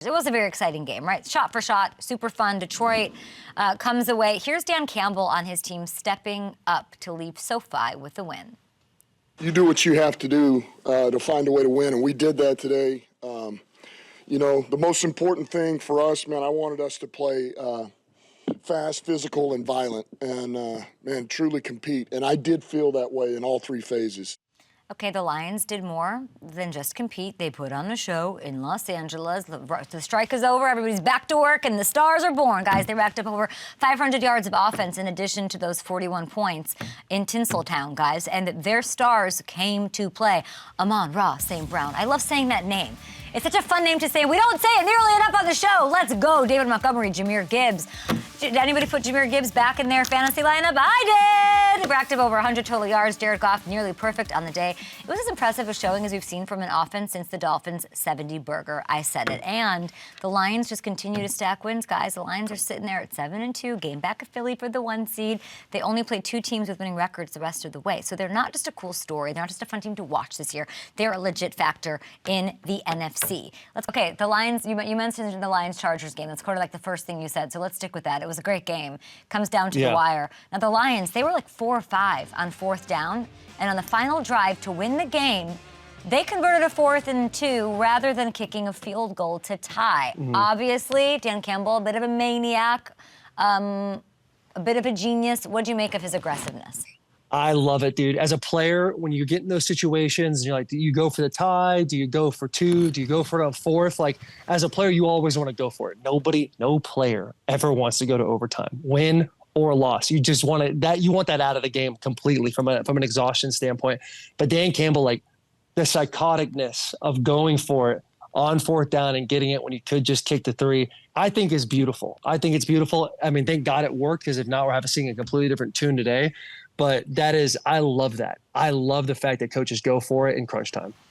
It was a very exciting game, right? Shot for shot, super fun. Detroit comes away. Here's Dan Campbell on his team stepping up to leave SoFi with the win. You do what you have to do to find a way to win, and we did that today. You know, the most important thing for us, man, I wanted us to play fast, physical, and violent, and, man, truly compete. And I did feel that way in all three phases. Okay, the Lions did more than just compete. They put on a show in Los Angeles. The strike is over. Everybody's back to work, and the stars are born, guys. They racked up over 500 yards of offense in addition to those 41 points in Tinseltown, guys. And their stars came to play. Amon-Ra St. Brown. I love saying that name. It's such a fun name to say. We don't say it nearly enough on the show. Let's go. David Montgomery, Jahmyr Gibbs. Did anybody put Jahmyr Gibbs back in their fantasy lineup? I did. Racked up over 100 total yards. Jared Goff nearly perfect on the day. It was as impressive a showing as we've seen from an offense since the Dolphins' 70 burger. I said it. And the Lions just continue to stack wins, guys. The Lions are sitting there at 7-2, game back of Philly for the 1 seed. They only played 2 teams with winning records the rest of the way. So they're not just a cool story. They're not just a fun team to watch this year. They're a legit factor in the NFC. Okay, the Lions, you mentioned the Lions-Chargers game. That's kind of like the first thing you said, so let's stick with that. It was a great game. Comes down to the wire. Now, the Lions, they were like 4 or 5 on 4th down, and on the final drive to win the game, they converted a 4th and 2 rather than kicking a field goal to tie. Obviously, Dan Campbell, a bit of a maniac, a bit of a genius. What'd you make of his aggressiveness? I love it, dude. As a player, when you get in those situations, you're like, do you go for the tie? Do you go for 2? Do you go for a 4th? Like, as a player, you always want to go for it. No player ever wants to go to overtime, win or loss. You just want that out of the game completely from an exhaustion standpoint. But Dan Campbell, like, the psychoticness of going for it on 4th down and getting it when you could just kick the 3, I think is beautiful. I think it's beautiful. I mean, thank God it worked, because if not, we're seeing a completely different tune today. But I love that. I love the fact that coaches go for it in crunch time.